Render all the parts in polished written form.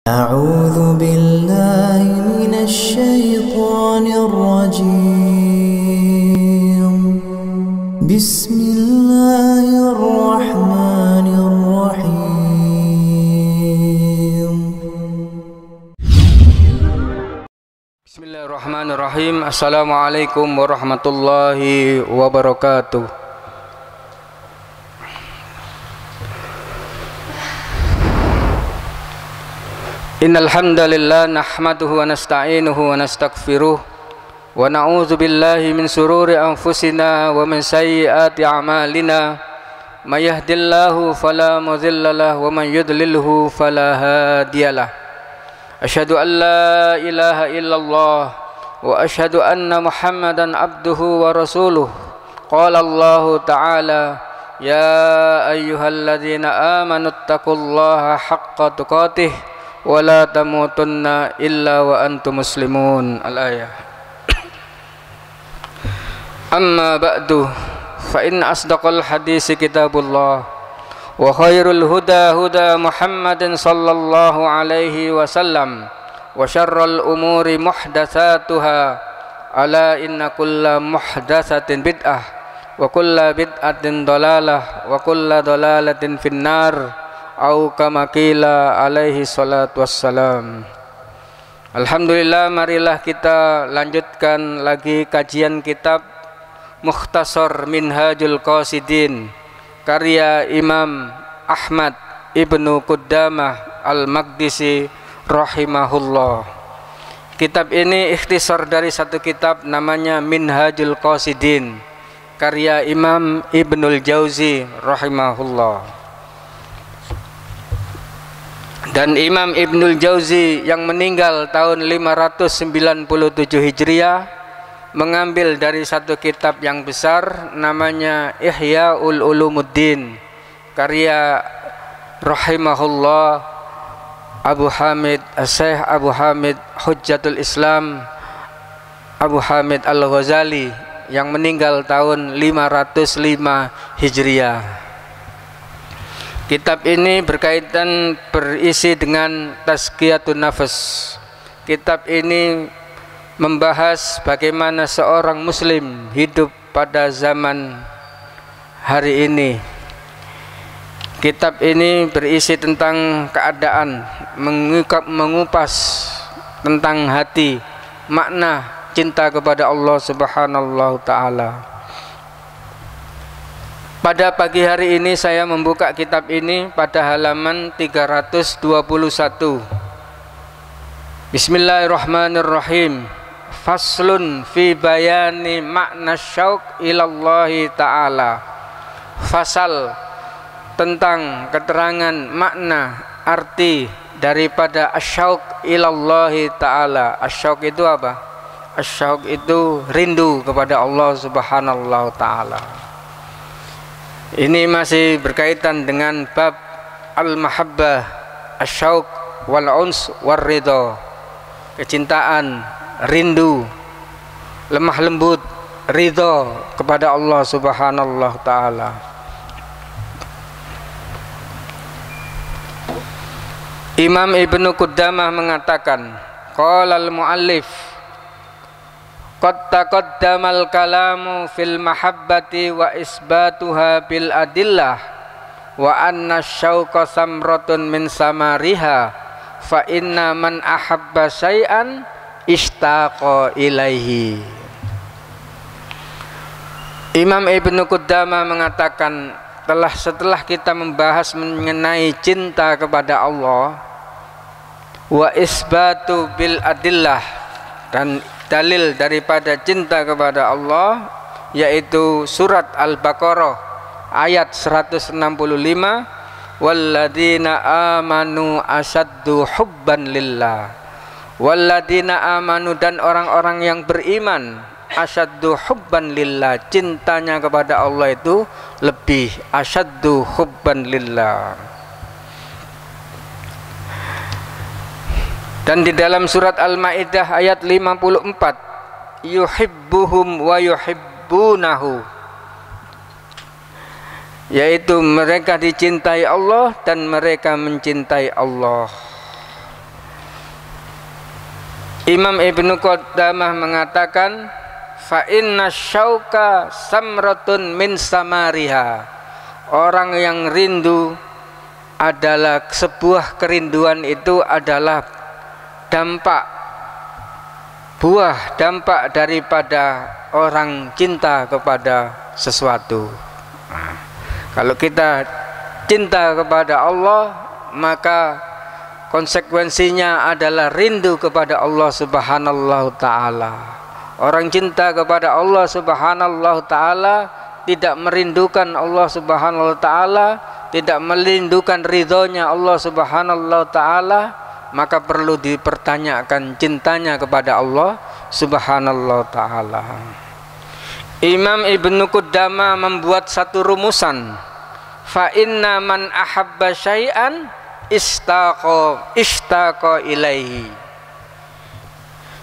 أعوذ بالله من الشيطان الرجيم بسم الله الرحمن الرحيم بسم الله الرحمن الرحيم. Assalamualaikum warahmatullahi wabarakatuh. Innal hamdalillah nahmaduhu wa nasta'inuhu wa nastaghfiruh wa na'udzu billahi min shururi anfusina wa min sayyiati a'malina. May yahdihillahu fala mudilla lahu wa man yudlilhu fala hadiyalah. Asyhadu an la ilaha illallah wa asyhadu anna Muhammadan abduhu wa rasuluh. Qala Allah ta'ala ya ayyuhalladzina amanu taqullaha haqqa tuqatih wa la tamutunna illa wa antum muslimun. Al-ayah. Amma ba'du fa inna asdaqal hadisi kitabullah wa khairul huda huda Muhammadin sallallahu alaihi wasallam wa syarrul umuri muhdatsatuha ala inna kulla muhdatsatin bid'ah wa kulla bid'atin dalalah wa kulla dalalatin finnar au kama qila alaihi salatu wassalam. Alhamdulillah, marilah kita lanjutkan lagi kajian kitab Mukhtasar Minhajul Qasidin karya Imam Ahmad Ibnu Qudamah Al-Maqdisi rahimahullah. Kitab ini ikhtisar dari satu kitab namanya Minhajul Qasidin karya Imam Ibnul Jauzi rahimahullah. Dan Imam Ibnul Jauzi yang meninggal tahun 597 Hijriah mengambil dari satu kitab yang besar namanya Ihya'ul Ulumuddin karya rahimahullah Abu Hamid Syekh Abu Hamid Hujjatul Islam Abu Hamid Al-Ghazali yang meninggal tahun 505 Hijriah. Kitab ini berisi dengan tazkiyatun nafas. Kitab ini membahas bagaimana seorang muslim hidup pada zaman hari ini. Kitab ini berisi tentang keadaan, mengupas tentang hati, makna cinta kepada Allah Subhanahu wa taala. Pada pagi hari ini saya membuka kitab ini pada halaman 321. Bismillahirrahmanirrahim. Faslun fi bayani makna syauq ilallahi ta'ala. Fasal tentang keterangan makna arti daripada asyauq ilallahi ta'ala. Asyauq itu apa? Asyauq itu rindu kepada Allah Subhanahu wa ta'ala. Ini masih berkaitan dengan bab al-mahabbah, asyauq wal uns war ridha. Kecintaan, rindu, lemah lembut, ridha kepada Allah Subhanahu wa taala. Imam Ibnu Qudamah mengatakan, qala al-muallif qad taqaddamal kalamu fil mahabbati wa isbatuha bil adillah wa anna syauqa samratun min samariha fa inna man ahabba syai'an ishtaqa ilaihi. Imam Ibnu Qudamah mengatakan setelah kita membahas mengenai cinta kepada Allah wa isbatu bil adillah dan dalil daripada cinta kepada Allah yaitu surat Al-Baqarah ayat 165, walladzina amanu asaddu hubban lillah. Walladzina amanu, dan orang-orang yang beriman, asaddu hubban lillah, cintanya kepada Allah itu lebih, asaddu hubban lillah. Dan di dalam surat Al-Maidah ayat 54, yuhibbuhum wa yuhibbunahu, yaitu mereka dicintai Allah dan mereka mencintai Allah. Imam Ibnu Qudamah mengatakan, fa inna syauka samratun min samariha. Orang yang rindu adalah sebuah kerinduan, itu adalah dampak daripada orang cinta kepada sesuatu. Nah, kalau kita cinta kepada Allah, maka konsekuensinya adalah rindu kepada Allah Subhanahu Ta'ala. Orang cinta kepada Allah Subhanahu Ta'ala tidak merindukan Allah Subhanahu Ta'ala, tidak merindukan ridhonya Allah Subhanahu Ta'ala, maka perlu dipertanyakan cintanya kepada Allah Subhanahu Ta'ala. Imam Ibnu Qudamah membuat satu rumusan, fa inna man ahabba syai'an istaqa ilaihi.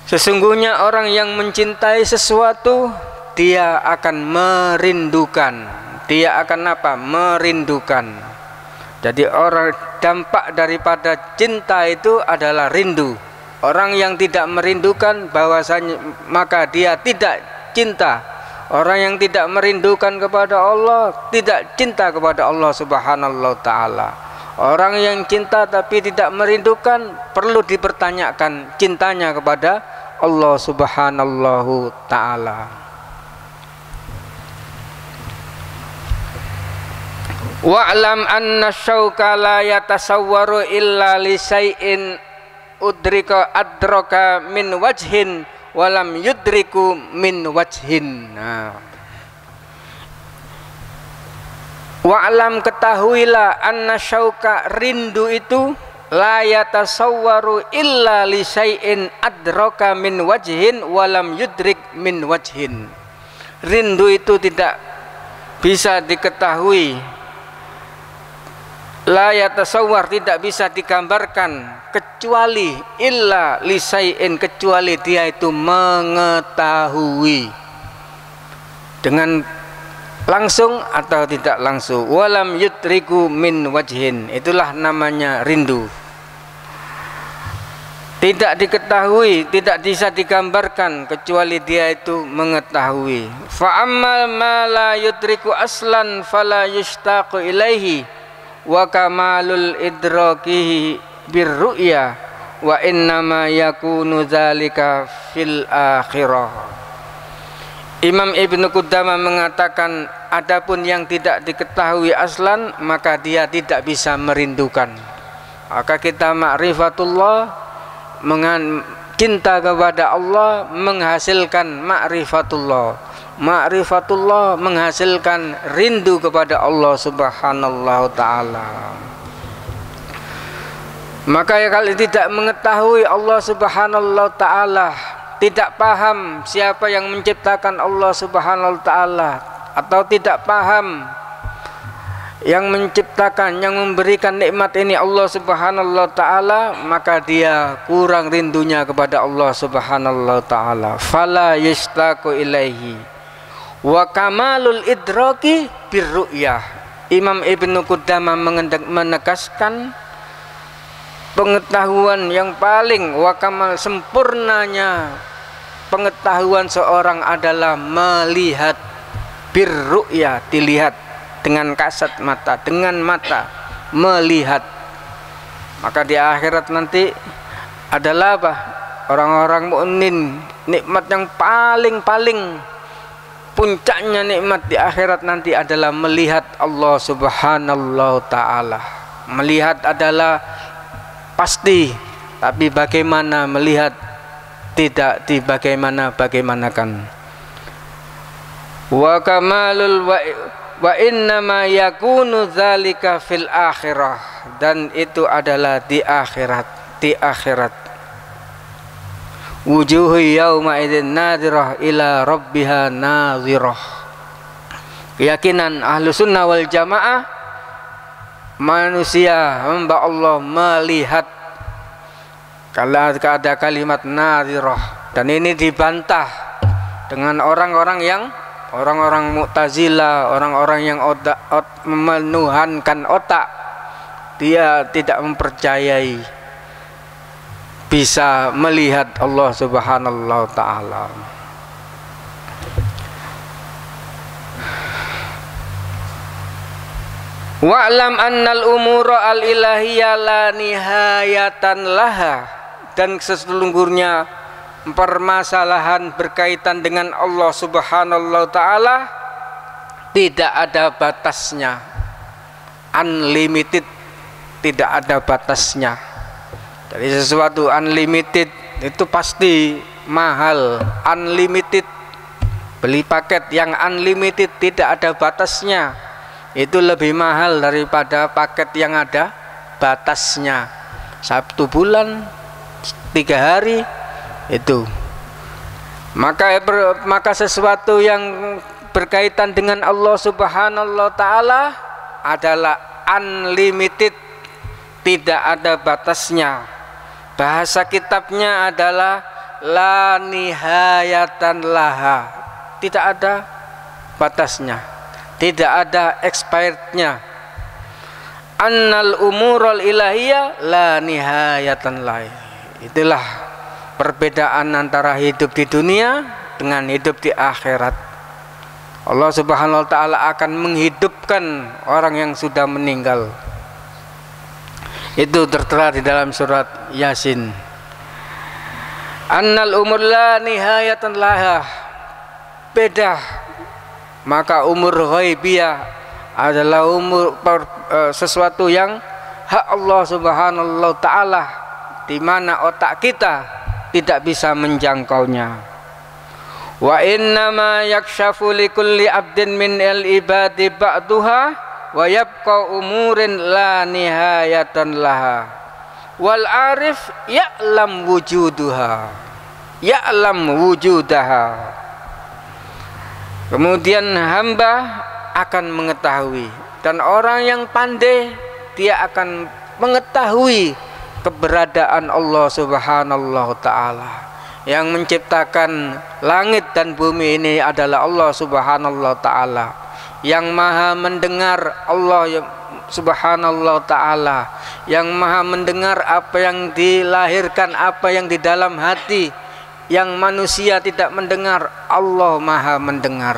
Sesungguhnya orang yang mencintai sesuatu, dia akan merindukan. Dia akan apa? Merindukan. Jadi dampak daripada cinta itu adalah rindu. Orang yang tidak merindukan bahwasanya, maka dia tidak cinta. Orang yang tidak merindukan kepada Allah tidak cinta kepada Allah Subhanahu Ta'ala. Orang yang cinta tapi tidak merindukan, perlu dipertanyakan cintanya kepada Allah Subhanahu Ta'ala. Wa'lam anna syauka la yatasawwaru illa li syai'in udrika adraka min wajhin walam yudriku min wajhin. Wa'lam, ketahuilah, anna syauka, rindu itu, la yatasawwaru illa li syai'in adraka min wajhin walam yudrik min wajhin. Rindu itu tidak bisa diketahui, la yatasawwar, tidak bisa digambarkan, kecuali illa li syai'in, kecuali dia itu mengetahui dengan langsung atau tidak langsung. Walam yudriku min wajhin, itulah namanya rindu. Tidak diketahui, tidak bisa digambarkan, kecuali dia itu mengetahui. Fa ammal ma la yudriku aslan fala yushtaqu ilaihi wa kamalul idrakihi birru'ya wa innama yakunu dzalika fil akhirah. Imam Ibnu Qudamah mengatakan, adapun yang tidak diketahui aslan, maka dia tidak bisa merindukan. Maka kita ma'rifatullah, cinta kepada Allah menghasilkan ma'rifatullah. Ma'rifatullah menghasilkan rindu kepada Allah Subhanahu Ta'ala. Maka kalau tidak mengetahui Allah Subhanahu Ta'ala, tidak paham siapa yang menciptakan Allah Subhanahu Ta'ala, atau tidak paham yang menciptakan, yang memberikan nikmat ini Allah Subhanahu Ta'ala, maka dia kurang rindunya kepada Allah Subhanahu Ta'ala. Fala yashtaqu ilaihi wa kamalul idraki birru'yah. Imam Ibnu Qudamah menegaskan pengetahuan yang paling wa kamal, sempurnanya pengetahuan seorang adalah melihat, birru'ya, dilihat dengan kasat mata, dengan mata melihat. Maka di akhirat nanti adalah apa? Orang-orang mukmin, nikmat yang paling puncaknya nikmat di akhirat nanti adalah melihat Allah Subhanahu Ta'ala. Melihat adalah pasti, tapi bagaimana melihat tidak bagaimanakan. Wa kamalul wa innama yakunu dzalika fil akhirah, dan itu adalah di akhirat. Wujuhu yauma idzin nadhirah ila rabbiha nadhirah. Keyakinan ahlu sunnah wal jamaah, manusia hamba Allah melihat. Kalau ada kalimat nadhirah, dan ini dibantah dengan orang-orang Mu'tazilah, orang-orang yang menuhankan otak. Dia tidak mempercayai bisa melihat Allah Subhanahu wa taala. Wa'lam annal umura al-ilahiyya la nihayatan laha, dan sesungguhnya permasalahan berkaitan dengan Allah Subhanahu wa taala tidak ada batasnya, unlimited, tidak ada batasnya. Dari sesuatu unlimited itu pasti mahal. Unlimited, beli paket yang unlimited tidak ada batasnya, itu lebih mahal daripada paket yang ada batasnya. 1 bulan, 3 hari itu. Maka sesuatu yang berkaitan dengan Allah Subhanahu wa taala adalah unlimited, tidak ada batasnya. Bahasa kitabnya adalah la nihayatan laha, tidak ada batasnya, tidak ada expirednya. Annal umurul ilahiyya la nihayatan laha. Itulah perbedaan antara hidup di dunia dengan hidup di akhirat. Allah Subhanahu wa taala akan menghidupkan orang yang sudah meninggal. Itu tertera di dalam surat Yasin. Annal umur la nihayatan laha, beda. Maka umur ghaibiyah adalah umur sesuatu yang hak Allah Subhanahu wa taala, di mana otak kita tidak bisa menjangkaunya. Wa innama yakshafu likulli abdin min al-ibadi ba'duha wa yabqa umurin la nihayatan laha wal arif ya'lam wujudaha. Kemudian hamba akan mengetahui, dan orang yang pandai dia akan mengetahui keberadaan Allah Subhanahu wa taala. Yang menciptakan langit dan bumi ini adalah Allah Subhanahu wa taala. Yang maha mendengar Allah Subhanahu wa taala, yang maha mendengar apa yang dilahirkan, apa yang di dalam hati, yang manusia tidak mendengar, Allah maha mendengar.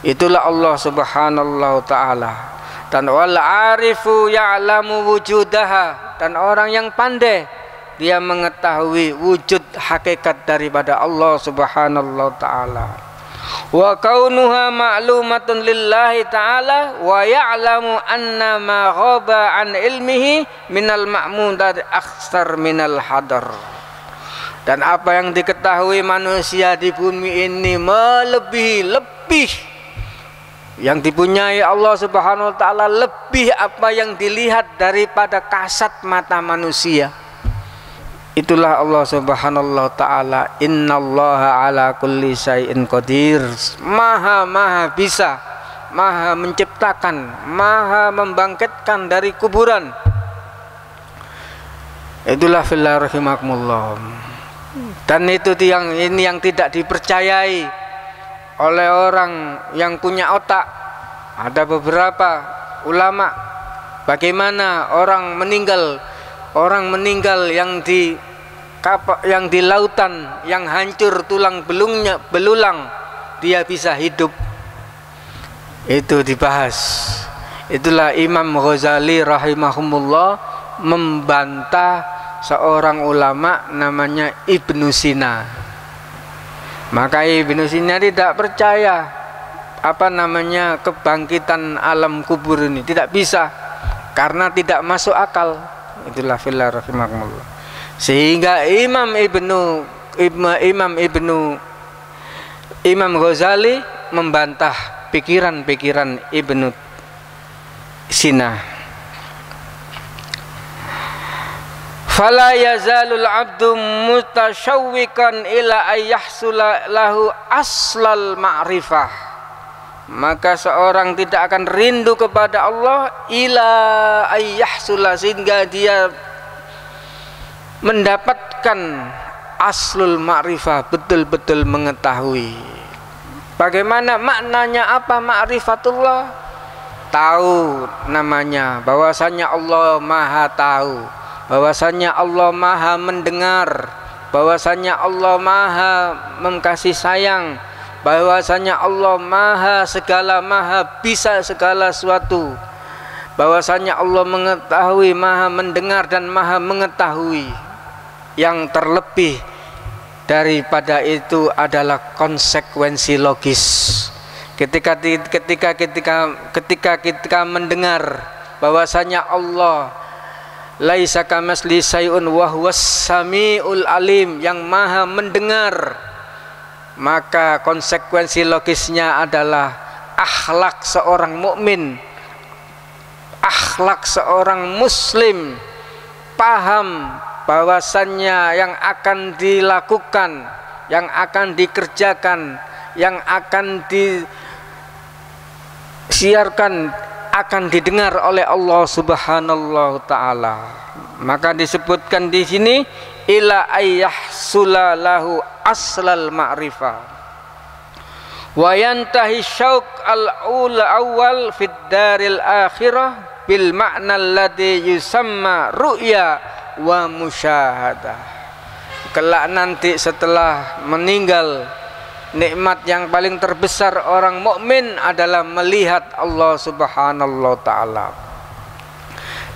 Itulah Allah Subhanahu wa taala. Dan wal arifu ya'lamu wujudaha, dan orang yang pandai dia mengetahui wujud hakikat daripada Allah Subhanahu wa taala. Wa kaunuha ma'lumatun lillahi ta'ala wa ya'lamu anna ma ghaba an ilmihi minal ma'mudat aksar minal hadar. Dan apa yang diketahui manusia di bumi ini lebih yang dipunyai Allah Subhanahu wa taala, lebih apa yang dilihat daripada kasat mata manusia. Itulah Allah Subhanahu wa taala. Innallaha ala kulli syai'in qadir. Maha bisa, maha menciptakan, maha membangkitkan dari kuburan. Itulah fillah rahimakumullah. Dan itu yang tidak dipercayai oleh orang yang punya otak. Ada beberapa ulama, bagaimana orang meninggal yang di lautan, yang hancur tulang belulang, dia bisa hidup. Itu dibahas. Itulah Imam Ghazali rahimahumullah membantah seorang ulama namanya Ibnu Sina. Maka Ibnu Sina tidak percaya kebangkitan alam kubur ini, tidak bisa, karena tidak masuk akal. Itulah fillah rahimakumullah. Sehingga Imam Ghazali membantah pikiran-pikiran Ibnu Sina. Fala yazalul abdu mutashawwikan ila ayyahsula lahu aslal ma'rifah. Maka seorang tidak akan rindu kepada Allah ila ayyahsula, sehingga dia mendapatkan aslul ma'rifah, betul-betul mengetahui bagaimana maknanya apa ma'rifatullah. Tahu namanya, bahwasanya Allah maha tahu, bahwasanya Allah Maha mendengar, bahwasanya Allah Maha mengasihi sayang, bahwasanya Allah Maha bisa segala sesuatu, bahwasanya Allah mengetahui, Maha mendengar dan Maha mengetahui. Yang terlebih daripada itu adalah konsekuensi logis. Ketika kita mendengar bahwasanya Allah laisa kamitslihi syai'un wa huwas samiul alim, yang Maha mendengar, maka konsekuensi logisnya adalah akhlak seorang mukmin, akhlak seorang muslim paham bahwasannya yang akan dilakukan, yang akan dikerjakan, yang akan disiarkan akan didengar oleh Allah Subhanahu taala. Maka disebutkan di sini ila ayyahsula lahu aslal ma'rifah wa yantahi syauq al-ula awal fid daril akhirah bil ma'na alladhi yusamma ru'ya wa musyahadah. Kelak nanti setelah meninggal, nikmat yang paling terbesar orang mukmin adalah melihat Allah Subhanahu taala.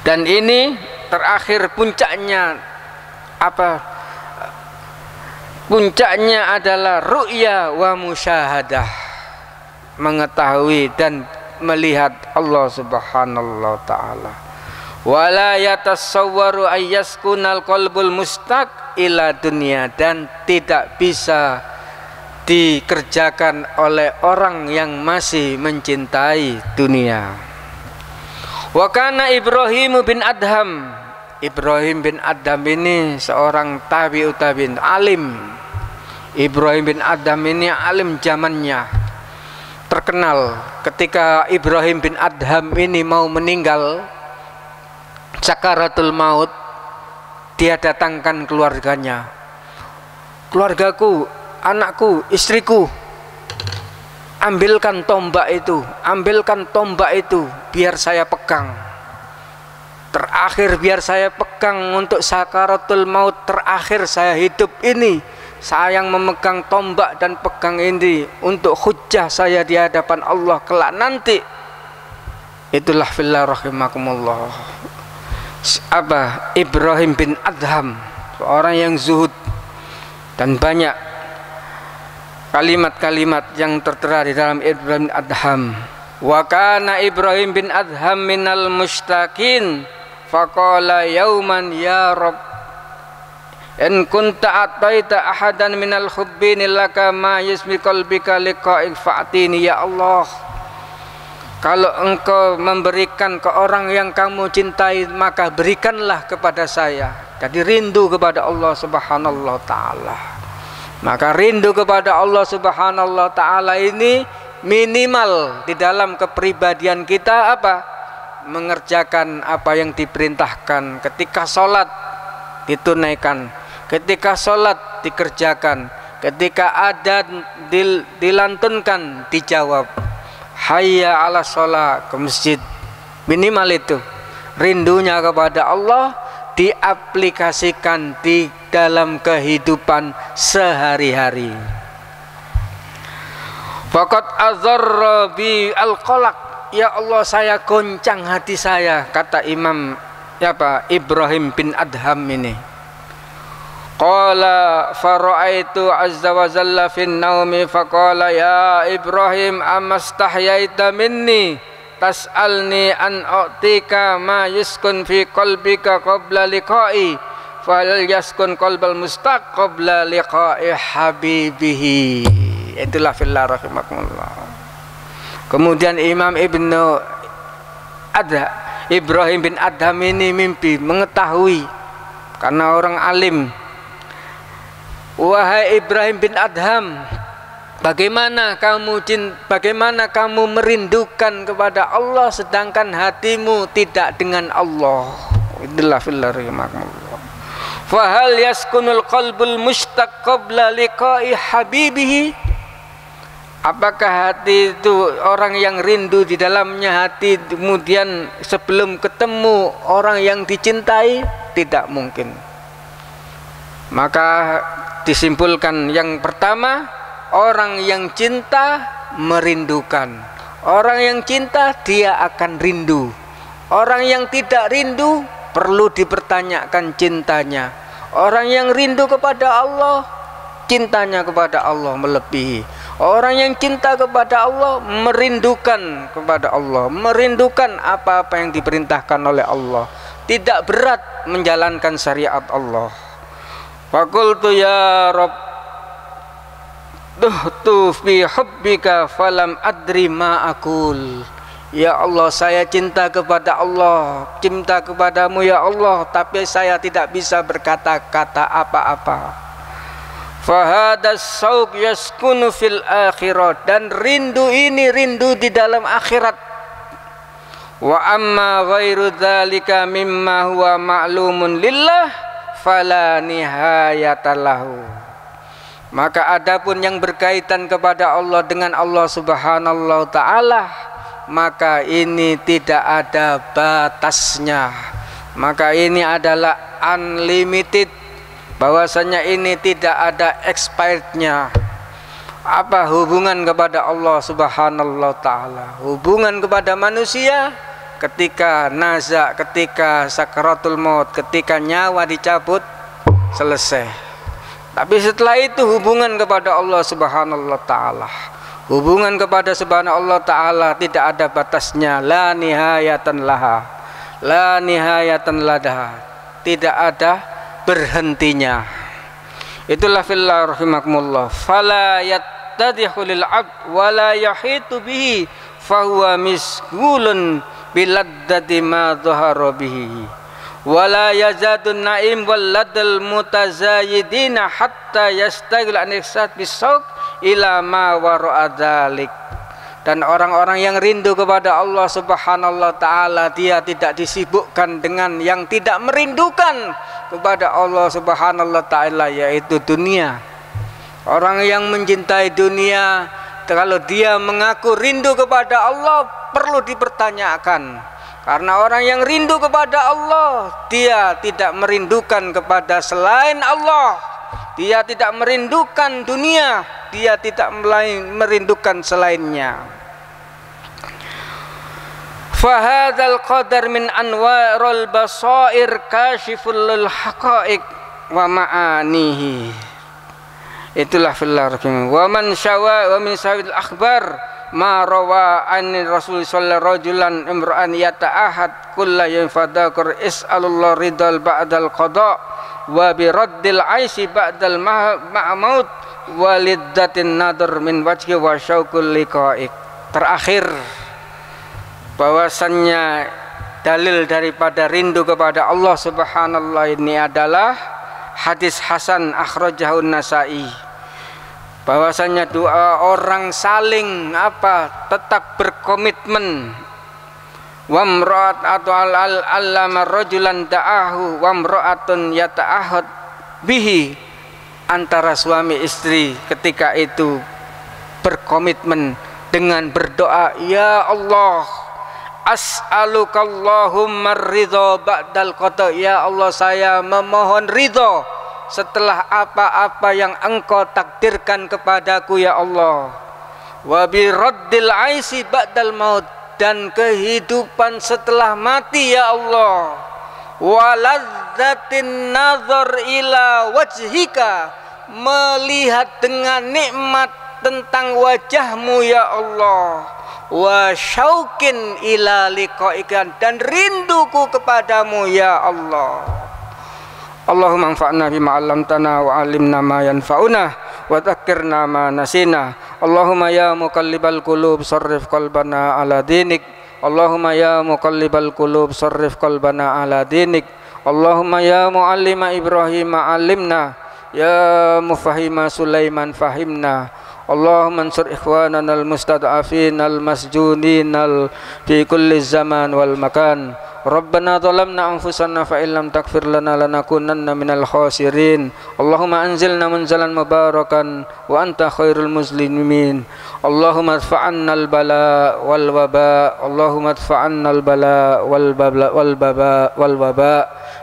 Dan ini terakhir puncaknya apa? Puncaknya adalah ru'ya wa musyahadah, mengetahui dan melihat Allah Subhanahu taala. Wala yatasawwaru ayyaskunal qalbul mustaq ila dunya, dan tidak bisa dikerjakan oleh orang yang masih mencintai dunia. Wa kana Ibrahim bin Adham, Ibrahim bin Adham ini seorang tabi'ut tabi'in, alim. Ibrahim bin Adham ini alim zamannya, terkenal. Ketika Ibrahim bin Adham ini mau meninggal, sakaratul maut, dia datangkan keluarganya. Keluargaku, anakku, istriku, ambilkan tombak itu, biar saya pegang. Terakhir biar saya pegang untuk sakaratul maut terakhir saya hidup ini. Saya yang memegang tombak dan pegang ini untuk hujjah saya di hadapan Allah kelak nanti. Itulah fillah rahimakumullah. Ibrahim bin Adham, seorang yang zuhud, dan banyak kalimat-kalimat yang tertera di dalam Ibrahim bin Adham. Wa kana Ibrahim bin Adham minal mustaqin faqala yauman ya Rabb in kunta ataita ahadan minal hubbin laka ma yasmi qalbika liqa'ik fa'tini ya Allah. Kalau engkau memberikan ke orang yang kamu cintai, maka berikanlah kepada saya. Jadi rindu kepada Allah Subhanahu taala. Maka rindu kepada Allah Subhanahu taala ini minimal di dalam kepribadian kita apa? Mengerjakan apa yang diperintahkan. Ketika sholat ditunaikan, ketika sholat dikerjakan, ketika adzan dilantunkan dijawab. Hayya ala sholat, ke masjid. Minimal itu rindunya kepada Allah diaplikasikan di dalam kehidupan sehari-hari. Faqad adzarra bi al-qalaq, ya Allah saya goncang hati saya, kata Imam Ibrahim bin Adham ini. Qala fara'aitu azza wa jalla fin naumi faqala ya Ibrahim amastahyaita minni tas'alni an u'tika ma yuskun fi qalbika qabla liqa'i fal yaskun qalbal mustaq qabla liqa'i habibihi. Itulah fillah rahimakumullah. Kemudian Imam Ibrahim bin Adham ini mimpi, mengetahui karena orang alim. Wahai Ibrahim bin Adham, bagaimana kamu merindukan kepada Allah sedangkan hatimu tidak dengan Allah. Itulah fillah rahimakumullah. Fa hal yaskunul qalbul mushtaq qabla liqa'i habibihi? Apakah hati itu orang yang rindu di dalamnya hati kemudian sebelum ketemu orang yang dicintai? tidak mungkin. Maka disimpulkan yang pertama, orang yang cinta merindukan. Orang yang cinta dia akan rindu. Orang yang tidak rindu perlu dipertanyakan cintanya. Orang yang rindu kepada Allah, cintanya kepada Allah melebihi. Orang yang cinta kepada Allah merindukan kepada Allah, merindukan apa-apa yang diperintahkan oleh Allah, tidak berat menjalankan syariat Allah. Faqultu ya Rabb duhtu fi hubbika falam adri ma aqul. Ya Allah, saya cinta kepada Allah, cinta kepadamu ya Allah, tapi saya tidak bisa berkata-kata apa-apa. Fahadas sauq yaskunu fil akhirat, dan rindu ini rindu di dalam akhirat. Wa amma ghairu dzalika mimma huwa ma'lumun lillah fala nihayata lahu. Maka adapun yang berkaitan kepada Allah dengan Allah Subhanahu wa taala, maka ini tidak ada batasnya. Maka ini adalah unlimited, bahwasanya ini tidak ada expirednya. Apa hubungan kepada Allah Subhanahu wa taala? Hubungan kepada manusia ketika nazak, ketika sakaratul maut, ketika nyawa dicabut, selesai. Tapi setelah itu hubungan kepada Allah Subhanahu wa taala, hubungan kepada Subhanahu Allah taala tidak ada batasnya. La nihayatan laha, la nihayatan ladaha, tidak ada berhentinya. Itulah fillah rahimakumullah. Fala yattadihu lil abd wa la yahitu bihi fahuwa misghulun biladdati ma dhahara bihi wa la yazadun naim wal ladal mutazayidina hatta yastaghil an iksat bisauq ila ma wara'a dzalik. Dan orang-orang yang rindu kepada Allah Subhanahu wa taala, dia tidak disibukkan dengan yang tidak merindukan kepada Allah Subhanahu wa taala, yaitu dunia. Orang yang mencintai dunia, kalau dia mengaku rindu kepada Allah, perlu dipertanyakan. Karena orang yang rindu kepada Allah, dia tidak merindukan kepada selain Allah. Dia tidak merindukan dunia, dia tidak merindukan selainnya. Fahadzal qadar min anwarul basair kashiful lil haqaiq wa ma'anihi. Itulah fillah wa man syawa wa min sawil akhbar ma rawa an Rasul sallallahu rajulan imra'an yata'ahad kullu yanfadakur is'alullah ridal ba'dal qada wa bi raddil aisi ba'dal ma'maut waliddatin nadar min wajhi wa syauqul liqa'ik. Terakhir, bahwasannya dalil daripada rindu kepada Allah Subhanahu wa ini adalah hadis hasan akhrajahu Nasa'i, bahwasannya dua orang saling tetap berkomitmen. Wamra'at atau allama rajulan da'ahu wamra'atun yata'ahad bihi, antara suami istri ketika itu berkomitmen dengan berdoa, ya Allah, as'alukallahumma ridho ba'dal qada. Ya Allah, saya memohon ridho setelah apa-apa yang engkau takdirkan kepadaku ya Allah. Wa bi raddil aisi ba'dal maut, dan kehidupan setelah mati ya Allah. Wa ladzatin nazar ila wajhika, melihat dengan nikmat tentang wajahmu ya Allah. Wa syauqin ila liqa'ika, dan rinduku kepadamu ya Allah. Allahumma anfa'na bima 'allamtana wa 'allimna ma yanfa'una wa dzakkirna ma nasina. Allahumma ya muqallibal qulub sarrif qalbana ala dinik. Allahumma ya muqallibal qulub sarrif qalbana ala dinik. Allahumma ya muallima Ibrahim 'allimna, ya mufahima Sulaiman fahimna. Allahumma ansur ikhwanana al-mustad'afin al-masjunin fi kulli zaman wal makan. Rabbana zalamna anfusana fa illam taghfir lana lanakunanna minal khasirin. Allahumma anzilna munzalan mubarakan wa anta khairul muslimin. Allahumma adfa'anna al-bala wal waba. Allahumma adfa'anna al-bala wal waba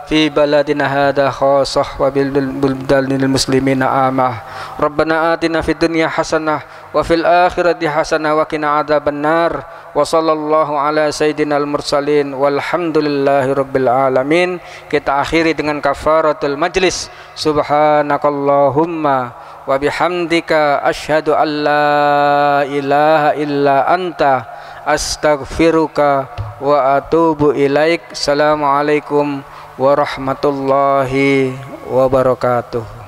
في بلدنا هذا خاصة وبالبلدان المسلمين عامة. ربنا آتنا في الدنيا حسنة وفي الآخرة حسنة وقنا عذاب النار. وصلى الله على سيدنا المرسلين والحمد لله رب العالمين. Kita akhiri dengan kafaratul majlis. Subhanakallahumma wa bihamdika asyhadu an la ilaha illa anta astaghfiruka wa atubu ilaik. Assalamualaikum warahmatullahi wabarakatuh.